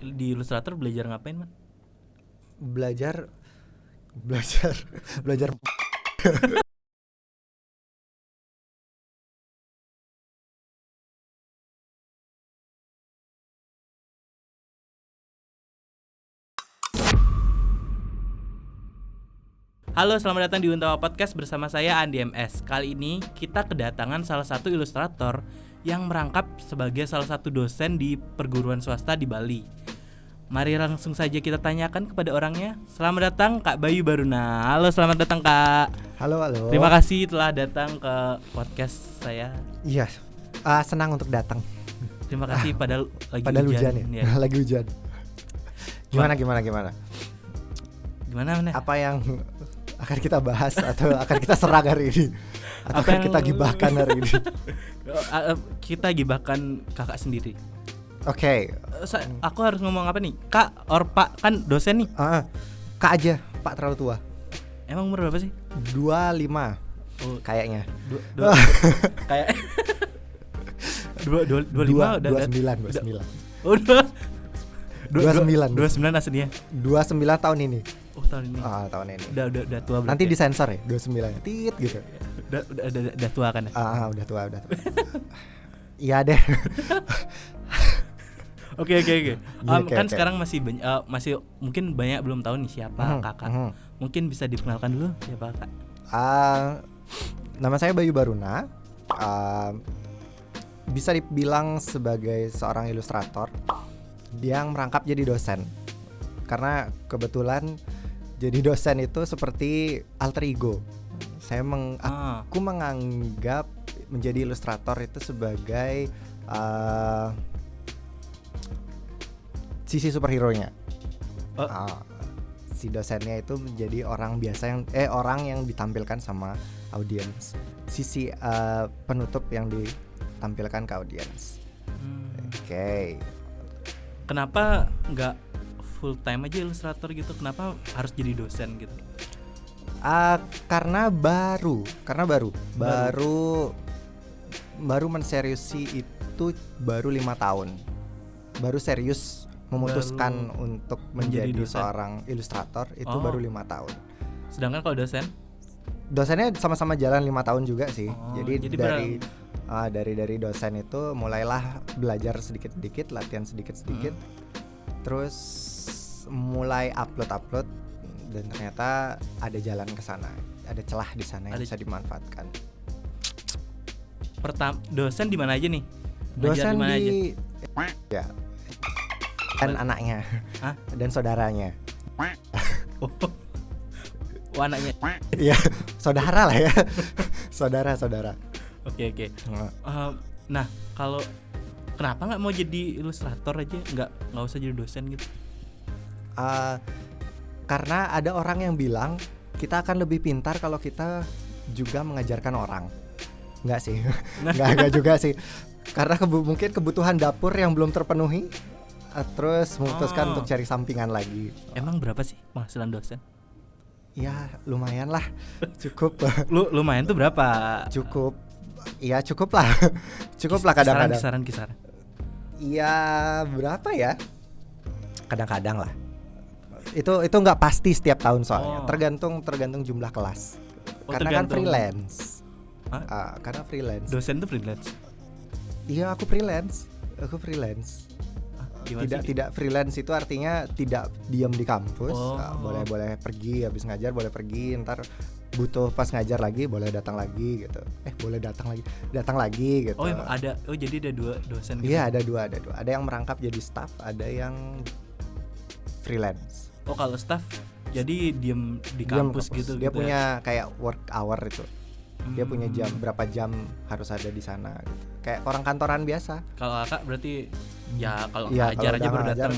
di Illustrator belajar ngapain, Man? Belajar. Halo, selamat datang di Untawa Podcast bersama saya Andi MS. Kali ini kita kedatangan salah satu ilustrator yang merangkap sebagai salah satu dosen di perguruan swasta di Bali. Mari langsung saja kita tanyakan kepada orangnya. Selamat datang Kak Bayu Baruna. Halo, selamat datang Kak. Halo. Terima kasih telah datang ke podcast saya. Iya, senang untuk datang. Terima kasih padahal lagi hujan ya. Lagi hujan. Gimana? Gimana? Apa yang akan kita bahas atau akan kita serang hari ini? Atau akan kita gibahkan hari ini? Kita gibahkan kakak sendiri. Oke. Aku harus ngomong apa nih? Kak or Pak, kan dosen nih. Kak aja, Pak terlalu tua. Emang umur berapa sih? 25. Oh, kayaknya. Kayak 25 udah 29. Udah 29 aslinya. 29 tahun ini. Oh, tahun ini. Tahun ini. Udah tua berarti. Nanti disensor ya 29. Tit gitu. Udah tua kan? Udah tua. Iya deh. Oke. Kan sekarang masih mungkin banyak belum tahu nih siapa kakak. Mungkin bisa dikenalkan dulu siapa kak? Nama saya Bayu Baruna. Bisa dibilang sebagai seorang ilustrator yang merangkap jadi dosen. Karena kebetulan jadi dosen itu seperti alter ego. Aku menganggap menjadi ilustrator itu sebagai sisi superhero-nya. Si dosennya itu menjadi orang biasa orang yang ditampilkan sama audiens. Sisi penutup yang ditampilkan ke audiens. Oke. Kenapa nggak full time aja ilustrator gitu? Kenapa harus jadi dosen gitu? Karena baru menseriusi itu baru 5 tahun. Baru serius memutuskan untuk menjadi seorang ilustrator itu baru 5 tahun. Sedangkan kalau dosennya sama-sama jalan 5 tahun juga sih. Jadi dari dosen itu mulailah belajar sedikit-sedikit, latihan sedikit-sedikit. Terus mulai upload dan ternyata ada jalan ke sana, ada celah di sana yang bisa dimanfaatkan. Dosen di mana aja nih? Dosen di ya. Dan anaknya. Dan saudaranya. Anaknya. Iya, saudara lah ya. Saudara. Oke. Nah, kalau kenapa nggak mau jadi ilustrator aja, nggak usah jadi dosen gitu? Karena ada orang yang bilang kita akan lebih pintar kalau kita juga mengajarkan orang. Nggak sih, nggak juga sih. Karena mungkin kebutuhan dapur yang belum terpenuhi, terus memutuskan untuk cari sampingan lagi. Emang berapa sih penghasilan dosen? Ya lumayan lah, cukup. Lumayan tuh berapa? Cukup. Iya cukup lah kadang-kadang. Kisaran. Iya berapa ya? Kadang-kadang lah. Itu nggak pasti setiap tahun soalnya. Tergantung jumlah kelas. Karena kan freelance. Karena freelance. Dosen tuh freelance. Iya aku freelance. Tidak freelance itu artinya tidak diam di kampus. Boleh pergi habis ngajar, boleh pergi, ntar butuh pas ngajar lagi boleh datang lagi gitu. Boleh datang lagi gitu. Emang ada. Jadi ada 2 dosen gitu. Iya, ada dua. Ada yang merangkap jadi staff, ada yang freelance. Kalau staff jadi diem di kampus gitu. Dia punya kayak work hour itu. Dia punya berapa jam harus ada di sana gitu. Kayak orang kantoran biasa. Kalau kakak berarti kalau ngajar aja baru datang.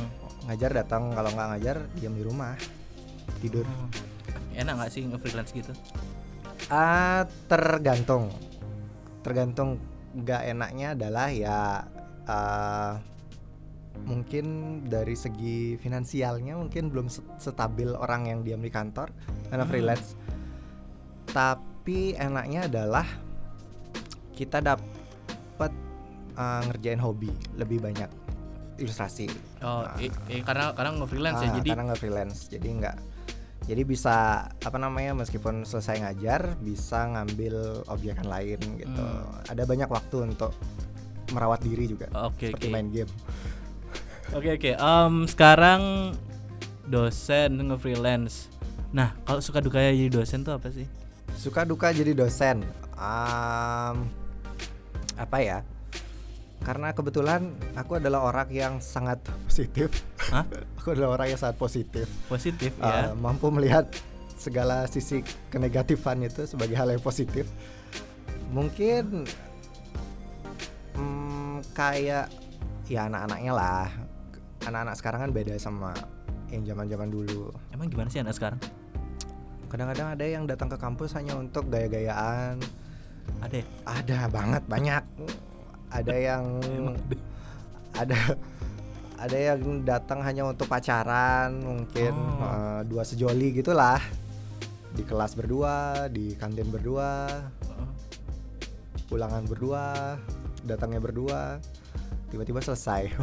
Ngajar datang, kalau nggak ngajar diam di rumah tidur. Enak nggak sih nge-freelance gitu? Tergantung. Nggak enaknya adalah ya mungkin dari segi finansialnya mungkin belum stabil orang yang diam di kantor karena freelance. Tapi enaknya adalah kita dapat ngerjain hobi lebih banyak. ilustrasi. Karena nge-freelance ya, jadi karena nge-freelance, jadi bisa meskipun selesai ngajar bisa ngambil objekan lain gitu. Ada banyak waktu untuk merawat diri juga, seperti main game. Oke. Sekarang dosen nge-freelance. Nah, kalau suka dukanya jadi dosen tuh apa sih? Suka duka jadi dosen, apa ya? Karena kebetulan aku adalah orang yang sangat positif. Hah? Aku adalah orang yang sangat positif. Positif ya. Mampu melihat segala sisi kenegatifan itu sebagai hal yang positif. Mungkin kayak ya anak-anaknya lah. Anak-anak sekarang kan beda sama yang zaman-zaman dulu. Emang gimana sih anak sekarang? Kadang-kadang ada yang datang ke kampus hanya untuk gaya-gayaan. Ada ya? Ada banget, banyak. Ada yang ada yang datang hanya untuk pacaran, mungkin 2 sejoli gitulah. Di kelas berdua, di kantin berdua, pulangan berdua, datangnya berdua, tiba-tiba selesai.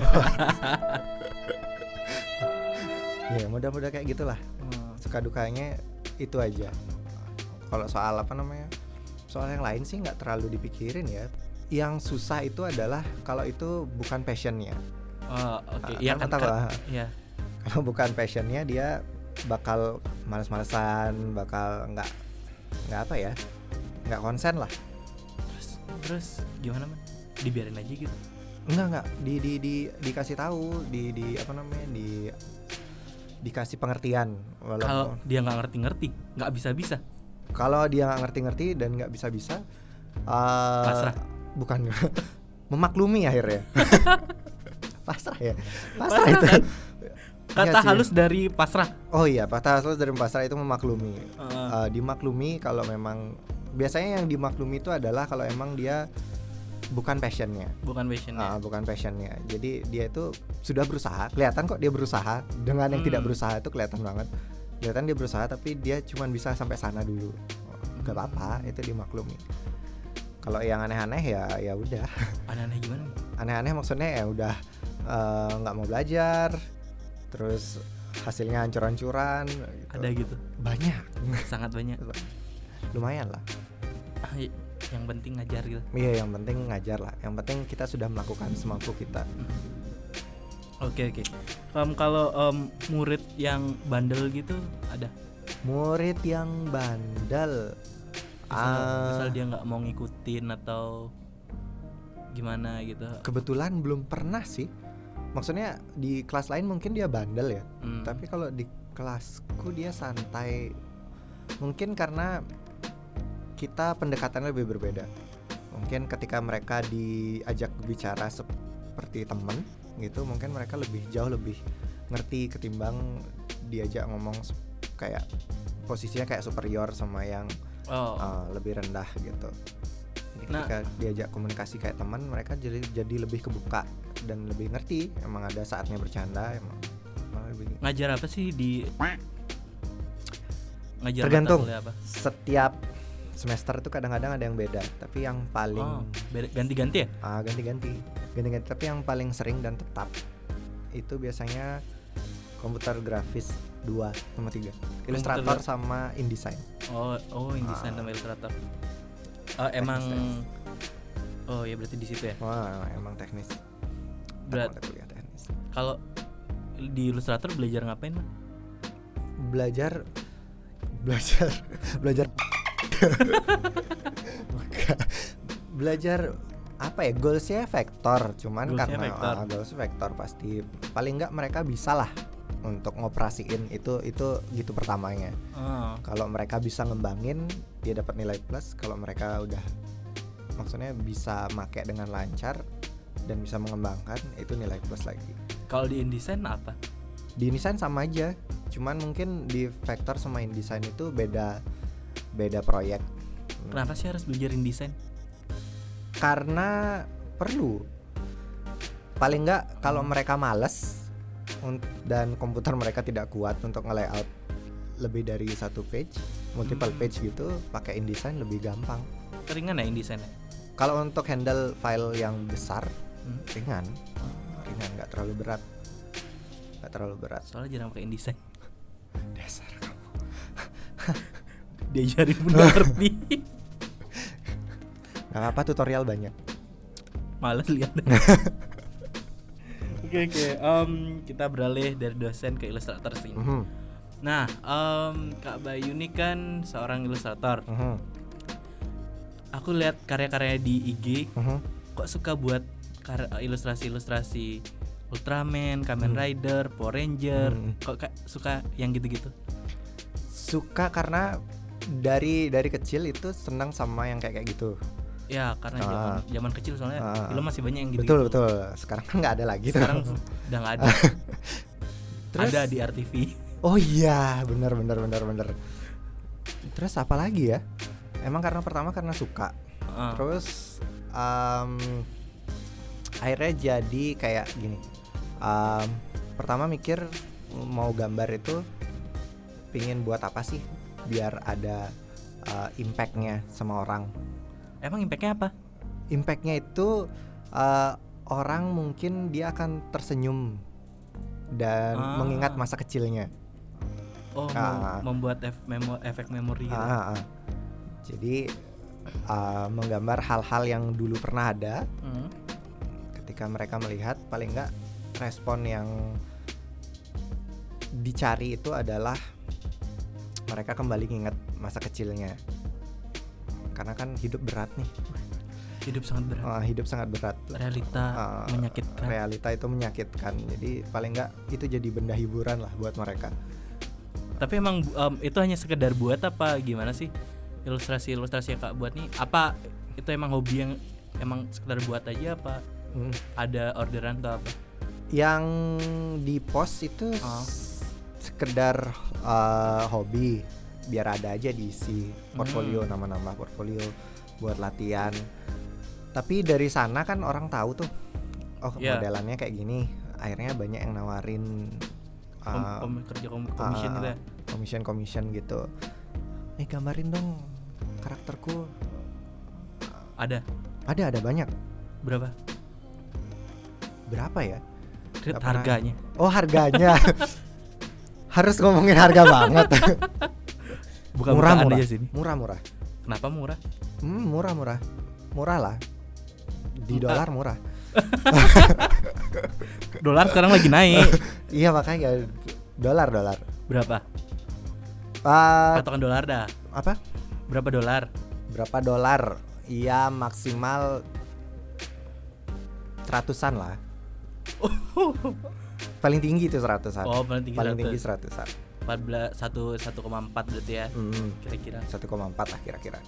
Ya mudah-mudahan kayak gitulah. Suka dukanya itu aja. Kalau soal soal yang lain sih nggak terlalu dipikirin ya. Yang susah itu adalah kalau itu bukan passionnya. Iya kan. Kalau bukan passionnya dia bakal males-malesan, bakal nggak konsen lah. Terus gimana man? Dibiarin aja gitu? Enggak dikasih tahu, dikasih pengertian. Kalau dia nggak ngerti, nggak bisa. Kalau dia nggak ngerti dan nggak bisa, pasrah. Bukan memaklumi akhirnya. Pasrah itu kan? Kata halus dari pasrah. Oh iya, kata halus dari pasrah itu memaklumi. Dimaklumi kalau memang biasanya yang dimaklumi itu adalah kalau emang dia bukan passionnya. Bukan passionnya. Jadi dia itu sudah berusaha, kelihatan kok dia berusaha. Dengan yang tidak berusaha itu kelihatan banget. Kelihatan dia berusaha tapi dia cuma bisa sampai sana dulu. Gak apa-apa, itu dimaklumi. Kalau yang aneh-aneh ya udah. Aneh-aneh gimana? Aneh-aneh maksudnya ya udah nggak mau belajar, terus hasilnya hancur-hancuran. Gitu. Ada gitu? Banyak. Sangat banyak. Lumayan lah. Yang penting ngajar gitu. Iya, yang penting ngajar lah. Yang penting kita sudah melakukan semampu kita. Oke. Kalau murid yang bandel gitu ada? Murid yang bandel. Misal dia nggak mau ngikutin atau gimana gitu. Kebetulan belum pernah sih. Maksudnya di kelas lain mungkin dia bandel ya. Tapi kalau di kelasku dia santai. Mungkin karena kita pendekatannya lebih berbeda. Mungkin ketika mereka diajak bicara seperti teman gitu, mungkin mereka jauh lebih ngerti ketimbang diajak ngomong kayak posisinya kayak superior sama yang lebih rendah gitu. Jadi ketika diajak komunikasi kayak teman, mereka jadi lebih kebuka dan lebih ngerti. Emang ada saatnya bercanda, emang lebih. Ngajar apa sih di? Ngajar tergantung. Apa? Setiap semester itu kadang-kadang ada yang beda, tapi yang paling ganti-ganti ya? Ganti-ganti. Tapi yang paling sering dan tetap itu biasanya komputer grafis 2 sama 3. Ilustrator sama InDesign. InDesign sama Ilustrator. Emang ya berarti di situ ya. Wah, emang teknis. Berarti kuliah teknis. Kalau di Ilustrator belajar ngapain, Man? Belajar belajar apa ya, goalsnya vektor, cuman karena goalsnya vektor pasti paling nggak mereka bisa lah untuk ngoperasiin itu gitu pertamanya. Kalau mereka bisa ngembangin dia dapat nilai plus. Kalau mereka udah maksudnya bisa make dengan lancar dan bisa mengembangkan, itu nilai plus lagi. Kalau di InDesign apa? Di InDesign sama aja, cuman mungkin di vektor sama InDesign itu beda proyek. Kenapa sih harus belajar InDesign? Karena perlu. Paling nggak kalau mereka males dan komputer mereka tidak kuat untuk nge-layout lebih dari satu page, multiple page gitu, pakai InDesign lebih gampang. Ringan ya InDesign? Kalau untuk handle file yang besar, ringan. ringan, nggak terlalu berat. Soalnya jarang pakai InDesign. Dasar kamu. Diajarin pun nggak ngerti. Nggak apa, tutorial banyak. Males lihat. Oke. Kita beralih dari dosen ke ilustrator sih. Nah, Kak Bayu ini kan seorang ilustrator. Aku lihat karya-karyanya di IG, kok suka buat ilustrasi-ilustrasi Ultraman, Kamen Rider, Power Ranger. Kok suka yang gitu-gitu? Suka karena dari kecil itu senang sama yang kayak gitu. Ya, karena zaman kecil soalnya film masih banyak yang gitu. Betul. Sekarang kan nggak ada lagi. Sekarang udah nggak ada. Terus, ada di RTV. Oh iya, benar. Terus apa lagi ya? Emang pertama karena suka. Terus akhirnya jadi kayak gini. Pertama mikir mau gambar itu pingin buat apa sih biar ada impact-nya sama orang. Emang impact-nya apa? Impact-nya itu orang mungkin dia akan tersenyum dan mengingat masa kecilnya. Membuat efek memori gitu. Jadi menggambar hal-hal yang dulu pernah ada. Ketika mereka melihat, paling enggak respon yang dicari itu adalah mereka kembali ingat masa kecilnya. Karena kan hidup berat nih. Hidup sangat berat. Realita menyakitkan. Realita itu menyakitkan. Jadi paling enggak itu jadi benda hiburan lah buat mereka. Tapi emang itu hanya sekedar buat apa gimana sih? Ilustrasi yang Kak buat nih, apa itu emang hobi yang emang sekedar buat aja apa? Ada orderan atau apa? Yang di post itu sekedar hobi, biar ada aja diisi portfolio, nama-nama portfolio buat latihan. Tapi dari sana kan orang tahu tuh, modelannya kayak gini. Akhirnya banyak yang nawarin commission gitu ya? Commission gitu. Gambarin dong karakterku. Ada banyak. Berapa ya? Harganya. Harganya. Harus ngomongin harga banget. Bukan murah aja sini. Murah. Kenapa murah? Murah lah. Di dolar murah. Dolar sekarang lagi naik. Iya makanya dolar. Berapa? Patokan dolar dah. Apa? Berapa dolar? Iya, maksimal 100-an lah. Paling tinggi itu 100-an. Paling tinggi 100-an. 1,4 berarti ya. Kira-kira 1,4 lah kira-kira.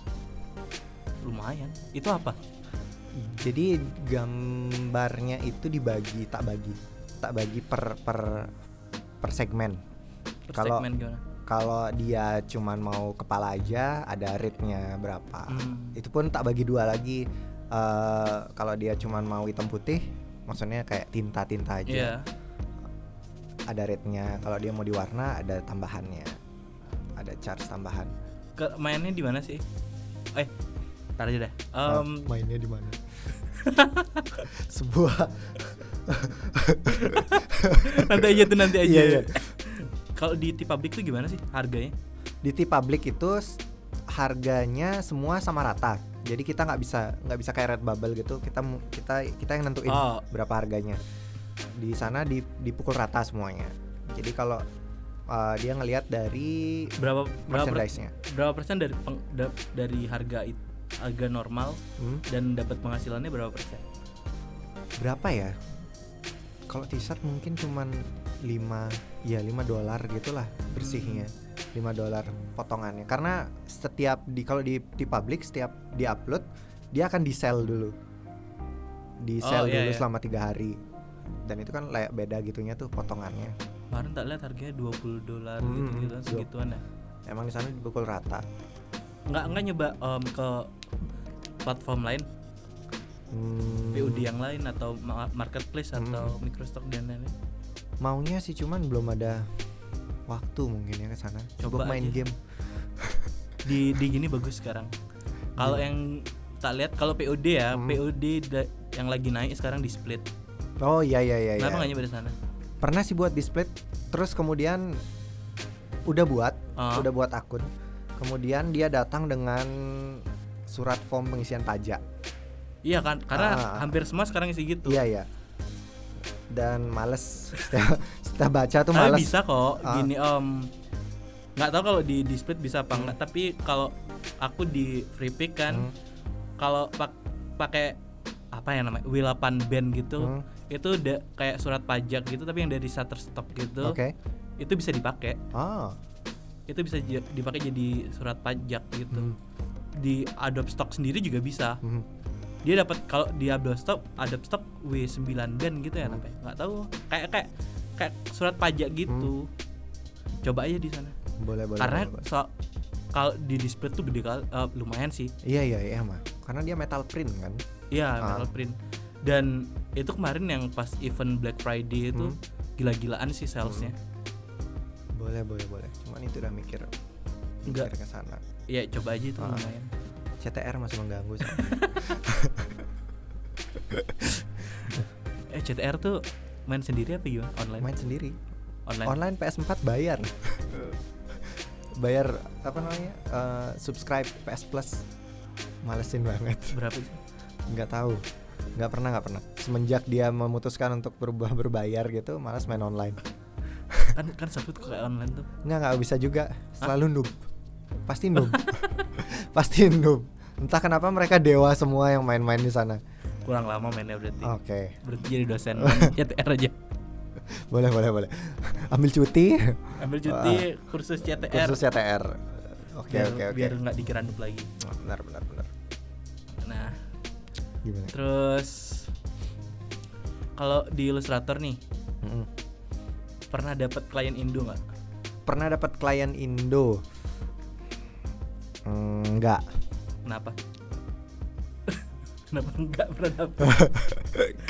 Lumayan. Itu apa? Jadi gambarnya itu tak bagi per segmen. Segmen gimana? Kalau dia cuman mau kepala aja ada rate-nya berapa. Itu pun tak bagi dua lagi. Kalau dia cuman mau hitam putih, maksudnya kayak tinta aja. Ada rate-nya. Kalau dia mau diwarna ada tambahannya. Ada charge tambahan. Mainnya di mana sih? Tar aja dah. Mainnya di mana? Sebuah nanti aja. Iya. Kalau di T-Public tuh gimana sih harganya? Di T-Public itu harganya semua sama rata. Jadi kita nggak bisa kayak Redbubble gitu. Kita yang nentuin berapa harganya. Di sana dipukul rata semuanya. Jadi kalau dia ngelihat dari berapa merchandise-nya. Berapa persen dari harga normal dan dapat penghasilannya berapa persen? Berapa ya? Kalau t-shirt mungkin cuman $5 gitulah bersihnya. $5 potongannya. Karena kalau di Public setiap di-upload dia akan di-sell dulu. Selama 3 hari. Dan itu kan beda gitunya tuh potongannya. Kemarin tak lihat harganya $20 gitu segituan ya. Emang di sana dipukul rata. Enggak nyoba ke platform lain? POD yang lain atau marketplace atau microstock dan lain-lain? Maunya sih cuman belum ada waktu mungkin ya ke sana. Coba main game. Di gini bagus sekarang. Kalau yang tak lihat kalau POD ya, POD yang lagi naik sekarang di Split. Oh iya. Kenapa nggak nyoba di sana? Pernah sih buat di Split, terus kemudian udah buat akun. Kemudian dia datang dengan surat form pengisian pajak. Iya kan, karena hampir semua sekarang isi gitu. Iya. Dan males setelah baca tuh tapi males. Bisa kok gini nggak tahu kalau di Split bisa apa enggak, tapi kalau aku di Freepik kan kalau pakai apa ya namanya Wilapan Band gitu, itu udah kayak surat pajak gitu tapi yang dari Shutterstock gitu. Itu bisa dipakai. Itu bisa dipakai jadi surat pajak gitu. Di Adobe Stock sendiri juga bisa. Dia dapat kalau di Adobe Stock W9 Band gitu ya namanya. Enggak tahu. Kayak surat pajak gitu. Coba aja di sana. Boleh. Karena kalau di display tuh gede kali, lumayan sih. Iya mah. Karena dia metal print kan. Iya, metal print. Dan itu kemarin yang pas event Black Friday itu gila-gilaan sih salesnya. Boleh. Cuman itu udah mikir ke sana. Iya, coba aja itu lumayan. CTR masih mengganggu sih. CTR tuh main sendiri apa gimana? Online? Main sendiri. Online PS4 bayar. Bayar apa namanya? Subscribe PS Plus. Malesin banget. Berapa sih? Nggak tahu. Nggak pernah. Semenjak dia memutuskan untuk berbayar gitu, malas main online. kan sebut kayak online tuh. Nggak bisa juga. Selalu noob. Pasti noob. Entah kenapa mereka dewa semua yang main-main di sana. Kurang lama mainnya berarti. Oke. Berarti jadi dosen CTR aja. Boleh. Ambil cuti kursus CTR. Oke. Biar nggak dikira noob lagi. Benar. Nah, gimana? Terus kalau di Illustrator nih, pernah dapat klien Indo nggak? Pernah dapat klien Indo? Enggak. Kenapa? Kenapa enggak pernah dapat?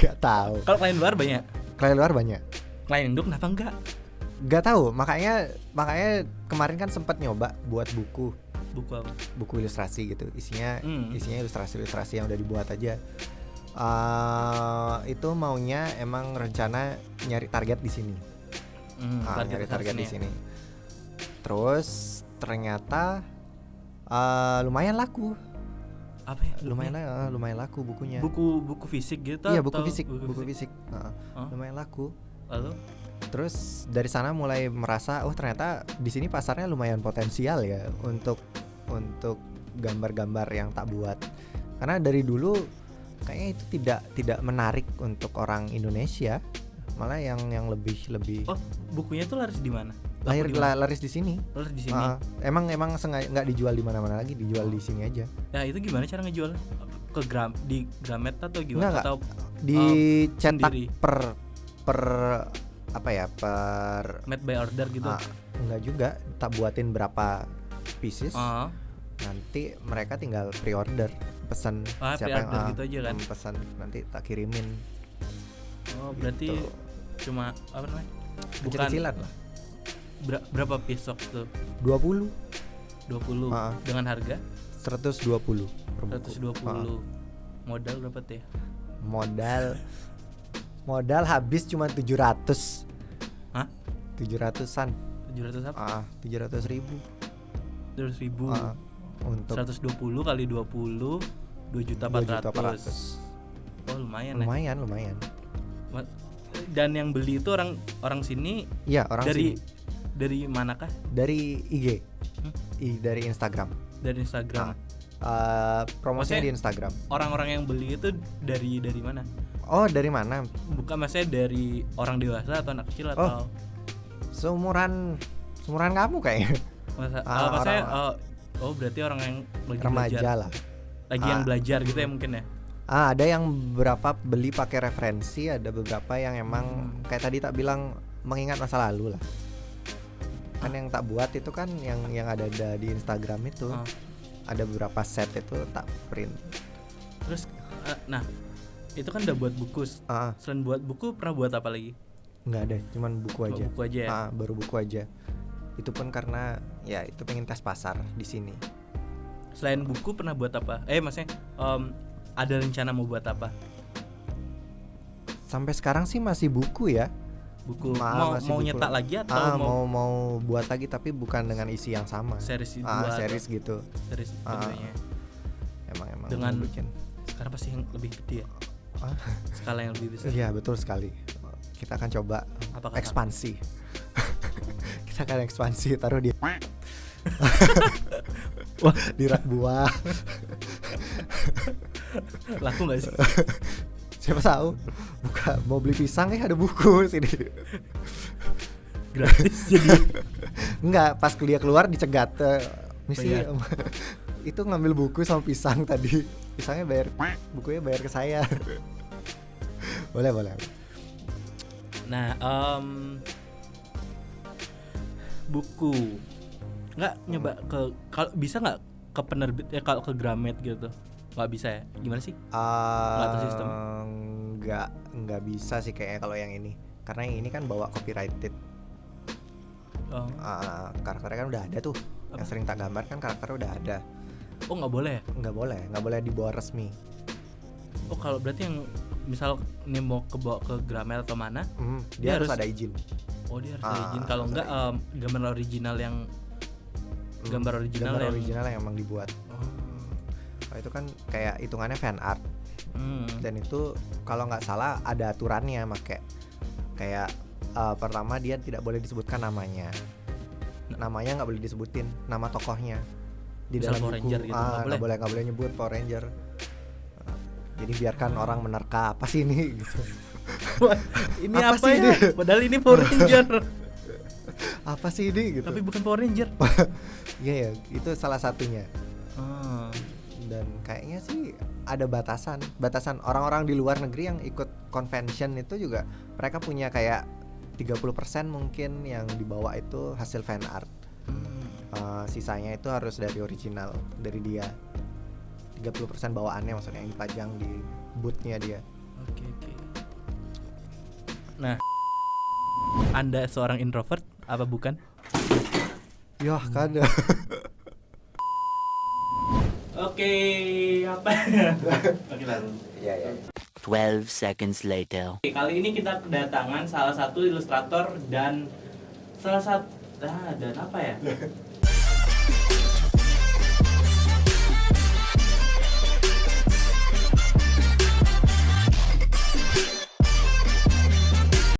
Gak tahu. Kalau klien luar banyak. Klien Indo kenapa enggak? Gak tahu. Makanya kemarin kan sempat nyoba buat buku apa? Buku ilustrasi gitu. Isinya ilustrasi yang udah dibuat aja. Itu maunya emang rencana nyari target di sini. Nyari target di sini. Terus ternyata lumayan laku. Apa ya? Lumayan laku bukunya. Buku fisik gitu? Iya, buku fisik. Lumayan laku. Lalu? Terus dari sana mulai merasa, ternyata di sini pasarnya lumayan potensial ya untuk gambar-gambar yang tak buat. Karena dari dulu kayaknya itu tidak menarik untuk orang Indonesia. Malah yang lebih. Oh, bukunya tuh laris di mana? Laris di sini. Laris di sini. Emang sengaja nggak dijual di mana-mana lagi, dijual di sini aja. Ya itu gimana cara ngejual? Di Gramet atau gimana? Enggak, atau dicetak sendiri? per made by order gitu? Enggak juga, tak buatin berapa pieces. Nanti mereka tinggal pre-order, pesan siapa yang gitu aja kan? pesan nanti tak kirimin. Oh, berarti gitu. Cuma apa namanya? Bukan kecil-kecilan lah. Berapa piece tuh? 20. Dengan harga 120 per buku. 120. Modal berapa tuh ya? Modal habis cuma 700. Hah? 700-an. 700 apa? 700.000. 200.000. Untuk 120 kali 20 2.400.000. Oh, lumayan. Lumayan. Dan yang beli itu orang sini? Iya, orang sini. Dari manakah? Dari IG. Dari Instagram. Promosinya di Instagram. Orang-orang yang beli itu dari mana? Oh, dari mana? Bukan, maksudnya dari orang dewasa atau anak kecil atau seumuran kamu kayaknya. Berarti orang yang lagi remaja belajar lah. Lagi yang belajar gitu ya mungkin ya. Ada yang beberapa beli pakai referensi, ada beberapa yang emang kayak tadi tak bilang mengingat masa lalu lah. Kan yang tak buat itu kan yang ada di Instagram itu. Ada beberapa set itu tak print. Terus itu kan udah buat buku. Selain buat buku pernah buat apa lagi? Nggak ada, cuman buku aja. Buku aja ya? Baru buku aja. Itu pun karena ya itu pengen tes pasar di sini. Selain buku pernah buat apa? Maksudnya ada rencana mau buat apa? Sampai sekarang sih masih buku ya. Buku mau buku. nyetak lagi atau mau buat lagi tapi bukan dengan isi yang sama. Series gitu. Series keduanya. Emang dengan bikin. Sekarang pasti yang lebih gede ya. Skala yang lebih besar. Iya, betul sekali. Kita akan coba ekspansi. Kita akan ekspansi, taruh di wah, di rak buah. Laku nggak sih? Siapa tahu mau beli pisang ada buku sini. Gratis jadi. Enggak, pas kuliah keluar dicegat misi itu ngambil buku sama pisang tadi. Pisangnya bayar, bukunya bayar ke saya. boleh. Nah, buku nggak nyoba ke, kalau bisa nggak ke penerbit ya, kalau ke Gramet gitu nggak bisa ya, gimana sih? Nggak tahu sistem. Nggak bisa sih kayaknya kalau yang ini, karena yang ini kan bawa copyrighted. Karakternya kan udah ada tuh. Yang sering tak gambar kan karakternya udah ada. Oh, nggak boleh ya? Nggak boleh dibawa resmi. Oh, kalau berarti yang misal ini mau bawa ke Gramel atau mana, dia harus ada izin. Oh, dia harus ada izin. Kalau enggak gambar original yang yang emang dibuat. Kalau itu kan kayak hitungannya fan art. Dan itu kalau nggak salah ada aturannya, kayak pertama dia tidak boleh disebutkan namanya nggak boleh disebutin nama tokohnya di misal dalam Power buku. Ranger gitu nggak boleh nyebut Power Ranger. Jadi biarkan orang menerka apa sih ini gitu. Wah, ini apa sih ya? Ini? Padahal ini Power Ranger. Apa sih ini gitu. Tapi bukan Power Ranger. Iya, itu salah satunya. Dan kayaknya sih ada batasan orang-orang di luar negeri yang ikut convention itu juga mereka punya kayak 30% mungkin yang dibawa itu hasil fan art. Sisanya itu harus dari original dari dia. 30% bawaannya maksudnya yang dipajang di booth-nya dia. Oke. Nah, Anda seorang introvert apa bukan? Yah, kan. Oke, apa? Oke, lalu. Iya. 12 seconds later. Kali ini kita kedatangan salah satu ilustrator dan dan apa ya?